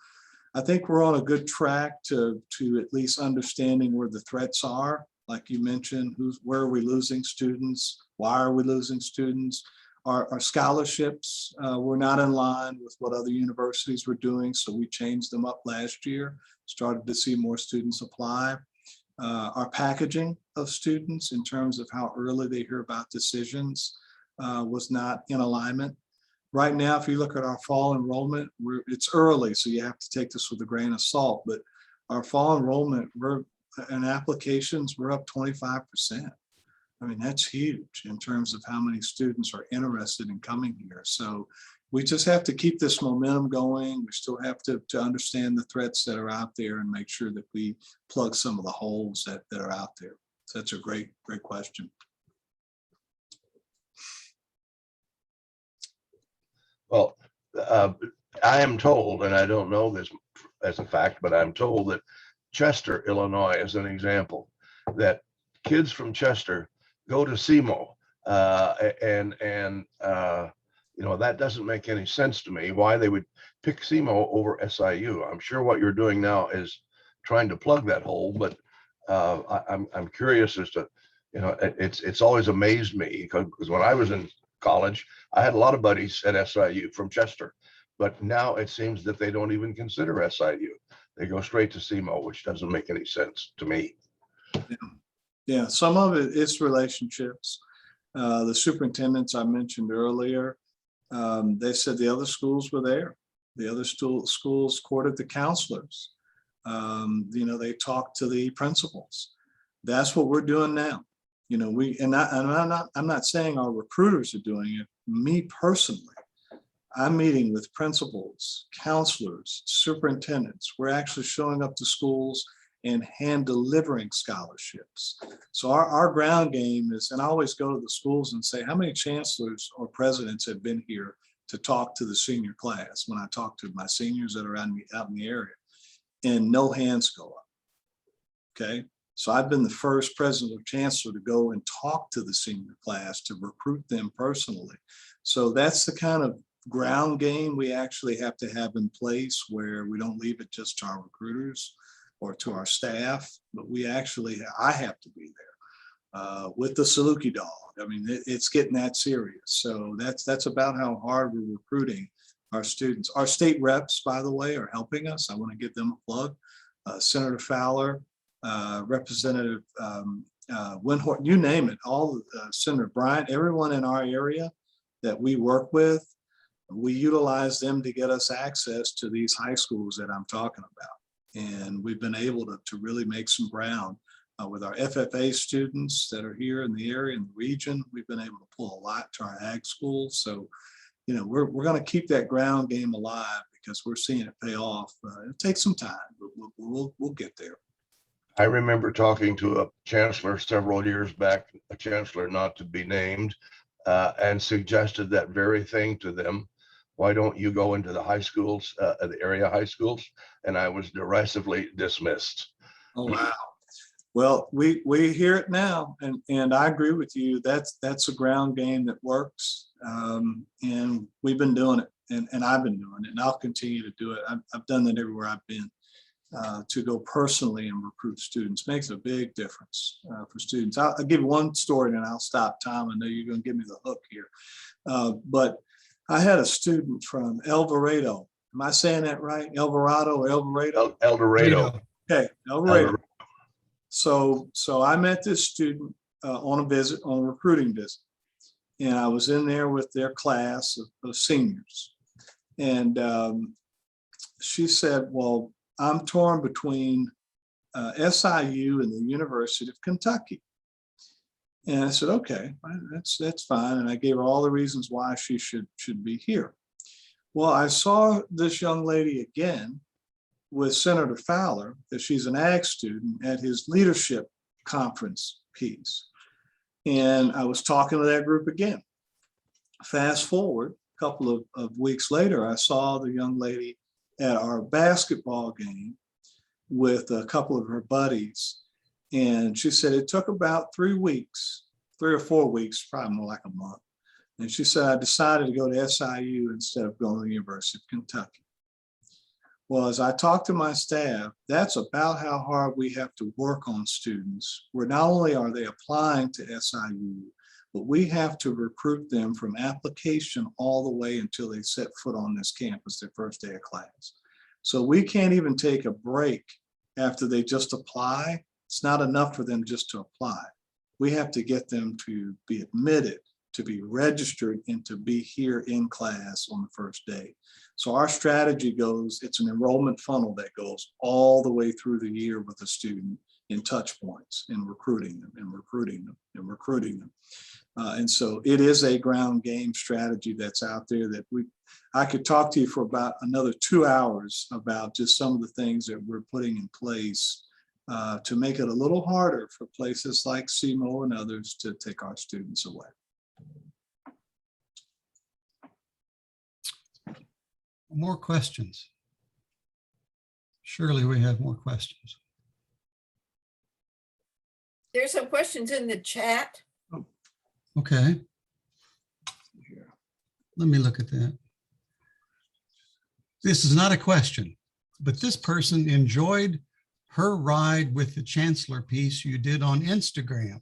I think we're on a good track to at least understanding where the threats are. Like you mentioned, where are we losing students? Why are we losing students? Our scholarships were not in line with what other universities were doing, so we changed them up last year, started to see more students apply. Our packaging of students in terms of how early they hear about decisions was not in alignment. Right now, if you look at our fall enrollment, it's early, so you have to take this with a grain of salt, but our fall enrollment and applications were up 25%. I mean, that's huge in terms of how many students are interested in coming here. So we just have to keep this momentum going. We still have to understand the threats that are out there and make sure that we plug some of the holes that are out there. So that's a great question. Well, I am told, and I don't know this as a fact, but I'm told that Chester, Illinois, as an example, that kids from Chester go to SEMO, that doesn't make any sense to me. Why they would pick SEMO over SIU? I'm sure what you're doing now is trying to plug that hole, but I'm curious as to, it's always amazed me because when I was in college, I had a lot of buddies at SIU from Chester, but now it seems that they don't even consider SIU. They go straight to SEMO, which doesn't make any sense to me. Yeah, some of it is relationships. The superintendents I mentioned earlier, they said the other schools were there. The other schools courted the counselors. They talked to the principals. That's what we're doing now. I'm not saying our recruiters are doing it. Me personally, I'm meeting with principals, counselors, superintendents. We're actually showing up to schools and hand delivering scholarships. So our ground game is, and I always go to the schools and say, how many chancellors or presidents have been here to talk to the senior class when I talk to my seniors that are out in the area, and no hands go up. Okay. So I've been the first president or chancellor to go and talk to the senior class to recruit them personally. So that's the kind of ground game we actually have to have in place, where we don't leave it just to our recruiters or to our staff, but I have to be there with the Saluki dog. I mean, it's getting that serious. So that's about how hard we're recruiting our students. Our state reps, by the way, are helping us. I want to give them a plug. Senator Fowler, Representative Winhorn, you name it, all Senator Bryant, everyone in our area that we work with, we utilize them to get us access to these high schools that I'm talking about. And we've been able to really make some ground with our FFA students that are here in the area, in the region. We've been able to pull a lot to our ag schools. So, you know, we're going to keep that ground game alive because we're seeing it pay off. It'll take some time, but we'll get there. I remember talking to a chancellor several years back, a chancellor not to be named, and suggested that very thing to them. Why don't you go into the high schools, the area high schools? And I was derisively dismissed. Oh, wow. Well, we hear it now, and I agree with you. That's a ground game that works, and we've been doing it, and I've been doing it, and I'll continue to do it. I've done that everywhere I've been. To go personally and recruit students makes a big difference for students. I'll give you one story and then I'll stop, Tom. I know you're going to give me the hook here. But I had a student from El Dorado. Am I saying that right? El Dorado or El Dorado? El Dorado. Okay, El Dorado. So I met this student on a recruiting visit. And I was in there with their class of seniors. And she said, well, I'm torn between SIU and the University of Kentucky. And I said, okay, that's fine. And I gave her all the reasons why she should be here. Well, I saw this young lady again with Senator Fowler, that she's an ag student, at his leadership conference piece. And I was talking to that group again. Fast forward a couple of weeks later, I saw the young lady at our basketball game with a couple of her buddies. And she said it took about 3 weeks, 3 or 4 weeks, probably more like a month. And she said, I decided to go to SIU instead of going to the University of Kentucky. Well, as I talked to my staff, that's about how hard we have to work on students, where not only are they applying to SIU, but we have to recruit them from application all the way until they set foot on this campus, their first day of class. So we can't even take a break after they just apply. It's not enough for them just to apply. We have to get them to be admitted, to be registered, and to be here in class on the first day. So our strategy goes, it's an enrollment funnel that goes all the way through the year with a student in touch points, in recruiting them and recruiting them and recruiting them. And so it is a ground game strategy that's out there that I could talk to you for about another 2 hours about just some of the things that we're putting in place to make it a little harder for places like SEMO and others to take our students away. More questions? Surely we have more questions. There's some questions in the chat. Okay. Let me look at that. This is not a question, but this person enjoyed her ride with the Chancellor piece you did on Instagram.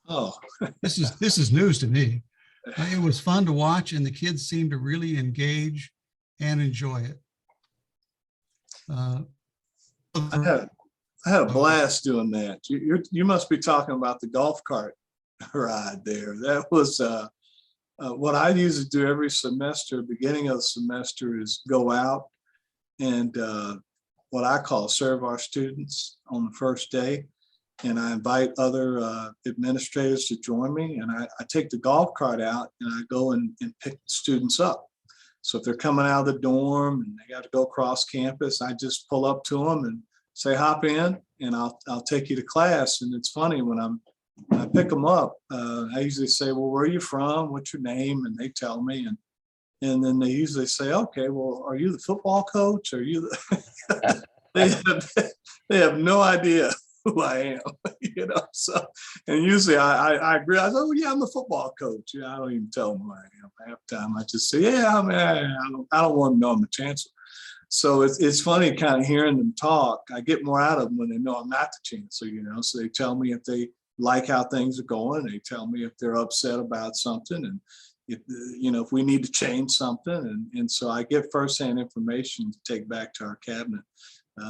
Oh, This is news to me. It was fun to watch, and the kids seemed to really engage and enjoy it. I had a blast doing that. You must be talking about the golf cart ride there. That was what I usually do every semester. Beginning of the semester is go out and what I call serve our students on the first day. And I invite other administrators to join me. And I take the golf cart out and I go and pick students up. So if they're coming out of the dorm and they got to go across campus, I just pull up to them and say hop in, and I'll take you to class. And it's funny when I pick them up, I usually say, well, where are you from? What's your name? And they tell me, and then they usually say, okay, well, are you the football coach? Are you the they have no idea who I am, you know. So, and usually I agree. I say, oh yeah, I'm the football coach. I don't even tell them who I am. Half the time I just say, yeah, I don't want to know I'm a chancellor. So it's funny kind of hearing them talk. I get more out of them when they know I'm not the chancellor, you know. So they tell me if they like how things are going. They tell me if they're upset about something, and if, you know, if we need to change something. And so I get firsthand information to take back to our cabinet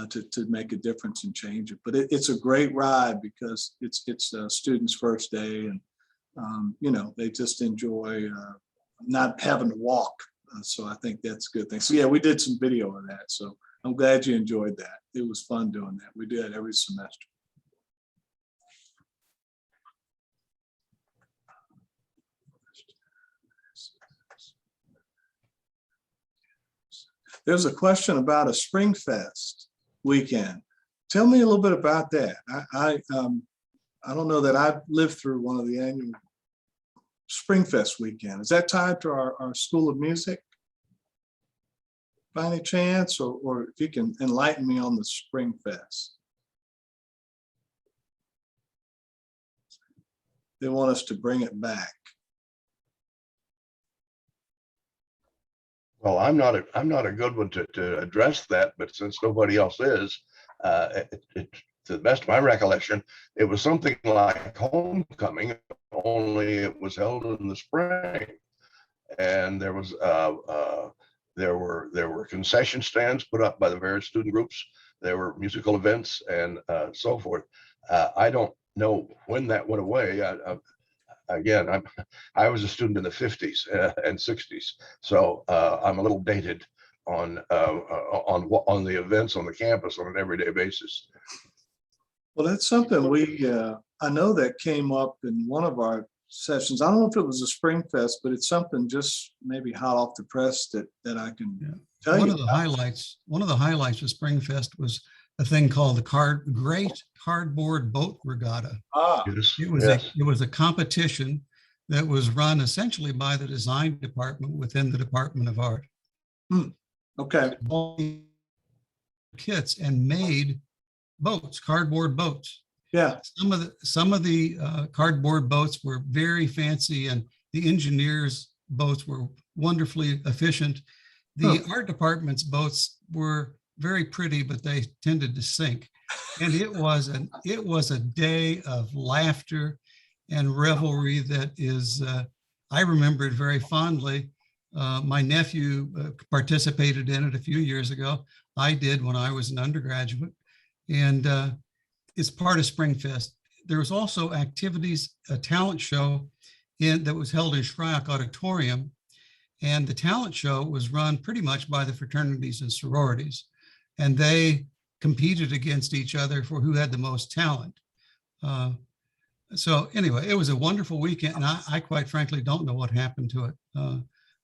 to make a difference and change it. But it's a great ride because it's students' first day, and you know, they just enjoy not having to walk. So I think that's a good thing. So yeah, we did some video of that. So I'm glad you enjoyed that. It was fun doing that. We do it every semester. There's a question about a Spring Fest weekend. Tell me a little bit about that. I don't know that I've lived through one of the annual Spring Fest weekend. Is that tied to our School of Music by any chance, or if you can enlighten me on the Spring Fest? They want us to bring it back. Well, I'm not a good one to address that, but since nobody else is, to the best of my recollection, it was something like homecoming, only it was held in the spring, and there were concession stands put up by the various student groups. There were musical events and so forth. I don't know when that went away. Again, I was a student in the 50s and 60s, so I'm a little dated on the events on the campus on an everyday basis. Well, that's something I know that came up in one of our sessions. I don't know if it was a Spring Fest, but it's something just maybe hot off the press that I can tell you. One of the highlights of Spring Fest was a thing called the Great Cardboard Boat Regatta. Yes, It was a competition that was run essentially by the design department within the Department of Art. Okay. Kits and made boats, cardboard boats. Yeah. Some of the cardboard boats were very fancy, and the engineers' boats were wonderfully efficient. The art department's boats were very pretty, but they tended to sink. And it was a day of laughter and revelry that is, I remember it very fondly. My nephew participated in it a few years ago. I did when I was an undergraduate, and it's part of Spring Fest. There was also activities, a talent show that was held in Shryock Auditorium, and the talent show was run pretty much by the fraternities and sororities, and they competed against each other for who had the most talent. So anyway, it was a wonderful weekend, and I quite frankly don't know what happened to it.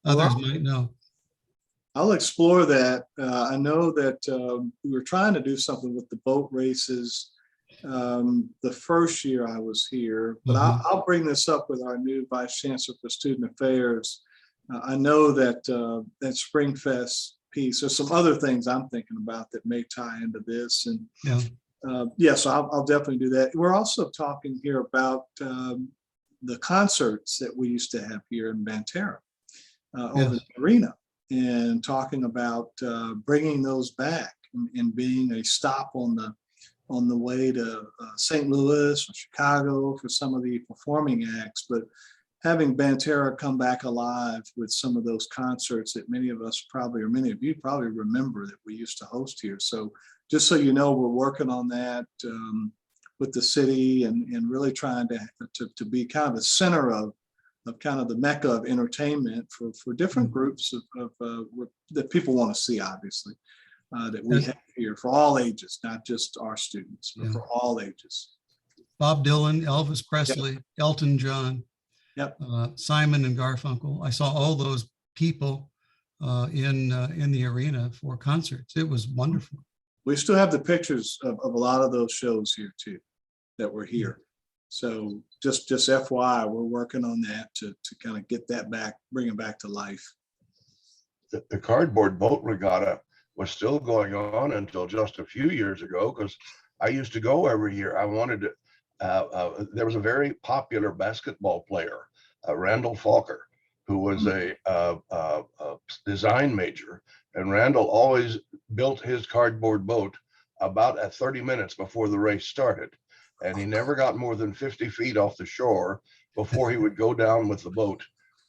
Others might know. I'll explore that. I know that we were trying to do something with the boat races the first year I was here, but I'll bring this up with our new Vice Chancellor for Student Affairs. I know that that Spring Fest piece, there's some other things I'm thinking about that may tie into this. And so I'll definitely do that. We're also talking here about the concerts that we used to have here in Banterra over in the arena, and talking about bringing those back and being a stop on the way to St. Louis or Chicago for some of the performing acts, but having Banterra come back alive with some of those concerts that many of us probably, or many of you probably remember that we used to host here. So just so you know, we're working on that with the city and really trying to be kind of the center of kind of the mecca of entertainment for different groups of that people want to see, obviously, that we have here for all ages, not just our students, but for all ages. Bob Dylan, Elvis Presley, Elton John, Simon and Garfunkel. I saw all those people in the arena for concerts. It was wonderful. we still have the pictures of a lot of those shows here too, that were here. So just FYI, we're working on that to kind of get that back, bring it back to life. The cardboard boat regatta was still going on until just a few years ago, because I used to go every year. I wanted to, there was a very popular basketball player, Randall Falker, who was a design major, and Randall always built his cardboard boat about at 30 minutes before the race started. And he never got more than 50 feet off the shore before he would go down with the boat.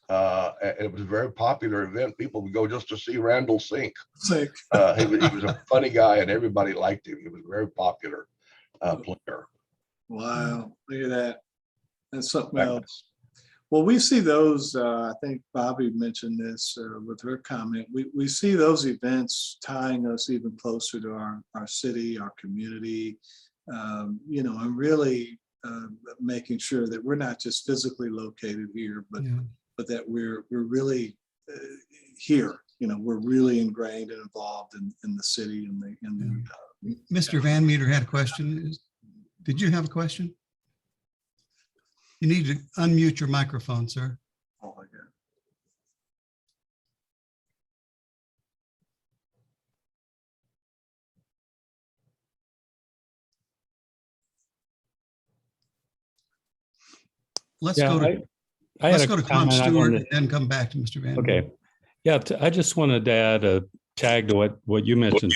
It was a very popular event. People would go just to see Randall sink. Sick. He was a funny guy and everybody liked him. He was a very popular player. Wow, look at that. That's something else. Well, we see those, I think Bobby mentioned this with her comment. We see those events tying us even closer to our city, our community, you know, and really making sure that we're not just physically located here, but that we're really here. You know, we're really ingrained and involved in the city and the. Mr. Van Meter had a question. Did you have a question? You need to unmute your microphone, sir. Oh my God. Let's Yeah, go to I let's had go a to Tom comment I Stewart wanted. and then come back to Mr. Van. Okay. Yeah, I just wanted to add a tag to what you mentioned.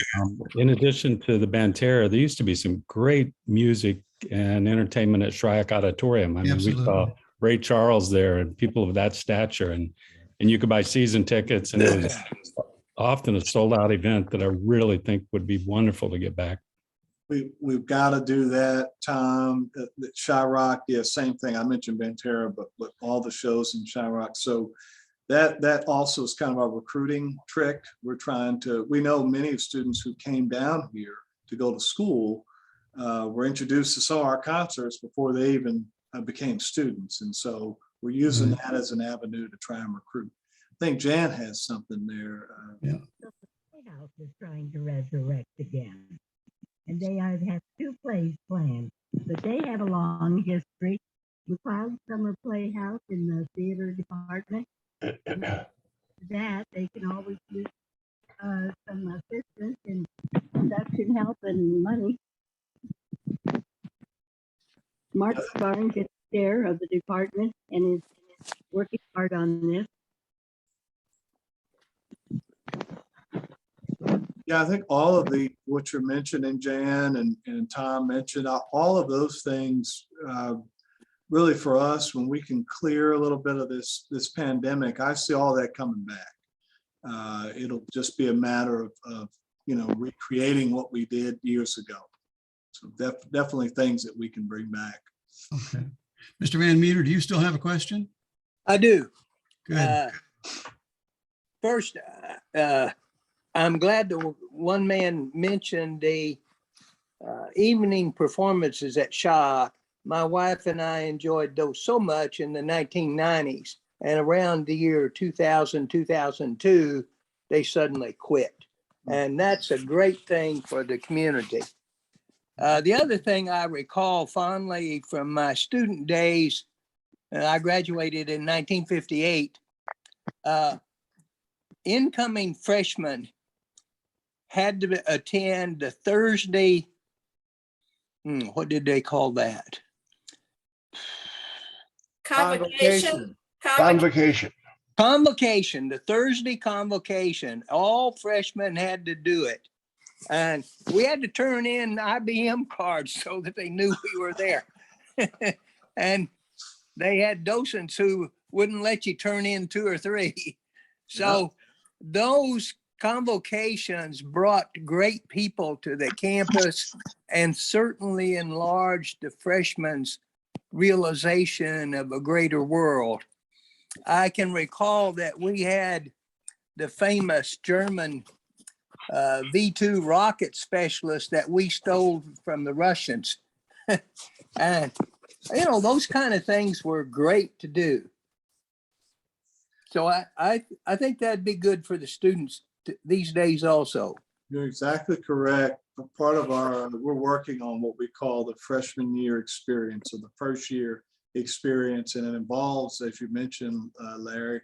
In addition to the Banterra, there used to be some great music and entertainment at Shryock Auditorium. I mean, we saw Ray Charles there and people of that stature, and you could buy season tickets, and it was often a sold out event that I really think would be wonderful to get back. We've got to do that, Tom. Shryock, yeah, same thing. I mentioned Banterra, but all the shows in Shryock. So that also is kind of our recruiting trick. We know many students who came down here to go to school were introduced to some of our concerts before they even became students. And so we're using that as an avenue to try and recruit. I think Jan has something there. Yeah. The Playhouse is trying to resurrect again. And they have two plays planned, but they have a long history. McLeod Summer Playhouse in the theater department. That they can always use some assistance and production help and money. Mark Barnes is chair of the department and is working hard on this. Yeah, I think all of what you're mentioning, Jan and Tom mentioned, all of those things really for us, when we can clear a little bit of this pandemic, I see all that coming back. It'll just be a matter of you know, recreating what we did years ago. So definitely things that we can bring back. Okay. Mr. Van Meter, do you still have a question? I do. Good. First, I'm glad that one man mentioned the evening performances at Shaw. My wife and I enjoyed those so much in the 1990s, and around the year 2000, 2002, they suddenly quit. And that's a great thing for the community. The other thing I recall fondly from my student days, I graduated in 1958, incoming freshmen had to attend the Thursday, what did they call that? Convocation. Convocation. The Thursday convocation. All freshmen had to do it. And we had to turn in IBM cards so that they knew we were there. And they had docents who wouldn't let you turn in 2 or 3. So those convocations brought great people to the campus and certainly enlarged the freshmen' realization of a greater world. I can recall that we had the famous German V2 rocket specialist that we stole from the Russians. And, you know, those kind of things were great to do. So I think that'd be good for the students these days also. You're exactly correct, we're working on what we call the freshman year experience, or the first year experience. And it involves, as you mentioned, Larry,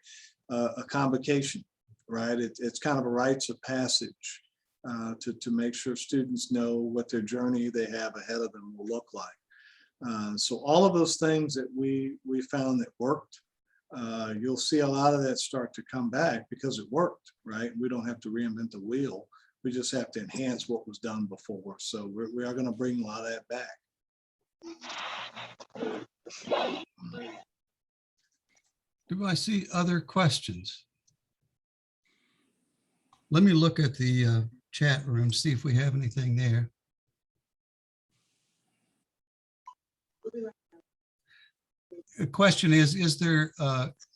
a convocation, right? It's kind of a rites of passage to make sure students know what their journey they have ahead of them will look like. So all of those things that we found that worked, you'll see a lot of that start to come back because it worked, right? We don't have to reinvent the wheel. We just have to enhance what was done before. So we are going to bring a lot of that back. Do I see other questions? Let me look at the chat room, see if we have anything there. The question is there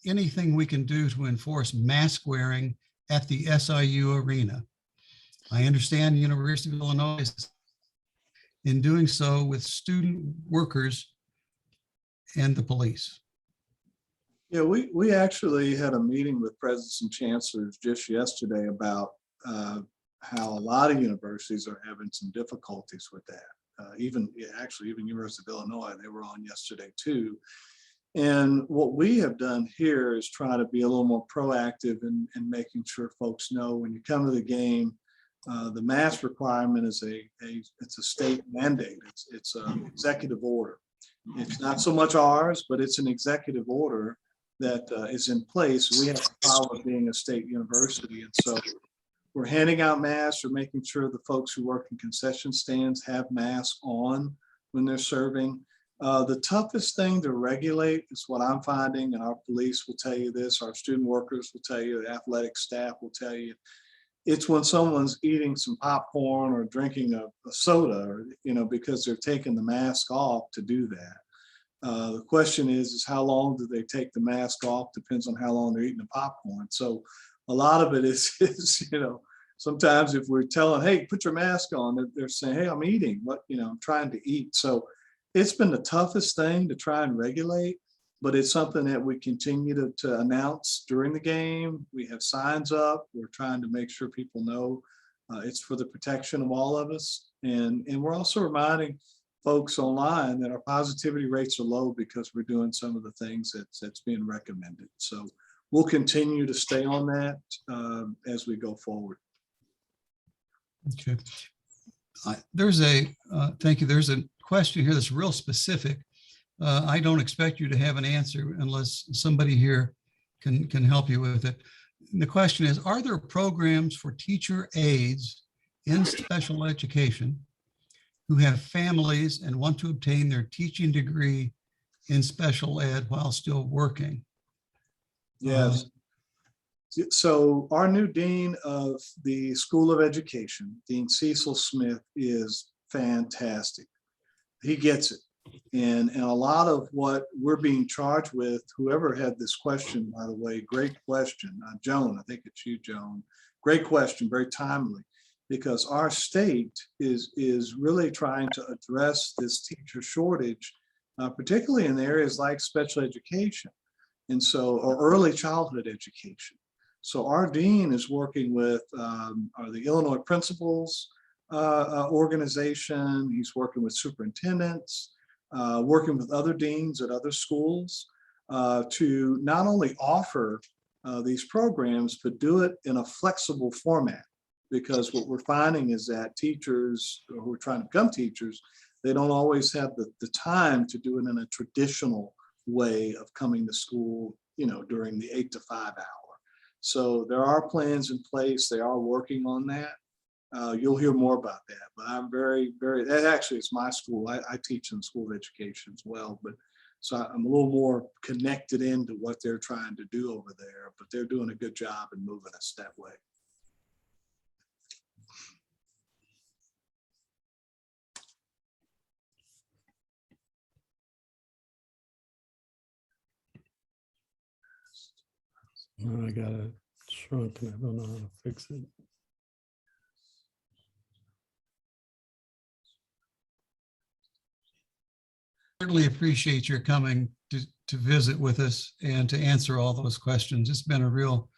anything we can do to enforce mask wearing at the SIU arena? I understand the University of Illinois is in doing so with student workers and the police. Yeah, we actually had a meeting with presidents and chancellors just yesterday about how a lot of universities are having some difficulties with that. Even University of Illinois, they were on yesterday too. And what we have done here is try to be a little more proactive in making sure folks know when you come to the game, the mask requirement is it's a state mandate. It's an executive order. It's not so much ours, but it's an executive order that is in place. We have to follow being a state university. And so we're handing out masks. We're making sure the folks who work in concession stands have masks on when they're serving. The toughest thing to regulate is what I'm finding, and our police will tell you this, our student workers will tell you, the athletic staff will tell you, it's when someone's eating some popcorn or drinking a soda, or, because they're taking the mask off to do that. The question is how long do they take the mask off? Depends on how long they're eating the popcorn. So a lot of it is sometimes if we're telling, hey, put your mask on, they're saying, hey, I'm eating, I'm trying to eat. So it's been the toughest thing to try and regulate, but it's something that we continue to announce during the game. We have signs up. We're trying to make sure people know it's for the protection of all of us. And we're also reminding folks online that our positivity rates are low because we're doing some of the things that's being recommended. So we'll continue to stay on that as we go forward. Okay. Thank you. There's a question here that's real specific. I don't expect you to have an answer unless somebody here can help you with it. And the question is, are there programs for teacher aides in special education who have families and want to obtain their teaching degree in special ed while still working? Yes. So our new dean of the School of Education, Dean Cecil Smith, is fantastic. He gets it. And a lot of what we're being charged with, whoever had this question, by the way, great question. Joan, I think it's you, Joan. Great question, very timely, because our state is really trying to address this teacher shortage, particularly in areas like special education, and so, or early childhood education. So our dean is working with the Illinois Principals organization. He's working with superintendents, working with other deans at other schools to not only offer these programs, but do it in a flexible format. Because what we're finding is that teachers who are trying to become teachers, they don't always have the time to do it in a traditional way of coming to school, during the 8 to 5 hour. So there are plans in place. They are working on that. You'll hear more about that, but I'm that actually it's my school. I teach in the School of Education as well, but so I'm a little more connected into what they're trying to do over there, but they're doing a good job in moving us that way. I got it shrunk and I don't know how to fix it. Certainly appreciate your coming to visit with us and to answer all those questions. It's been a real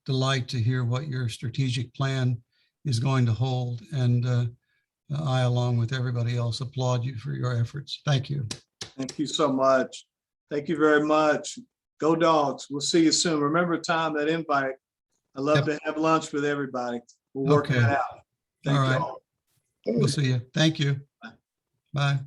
delight to hear what your strategic plan is going to hold. And I, along with everybody else, applaud you for your efforts. Thank you. Thank you so much. Thank you very much. Go Dogs. We'll see you soon. Remember, Tom, that invite. I love to have lunch with everybody. We'll work Okay. that out. Thank All you right. all. We'll see you. Thank you. Bye.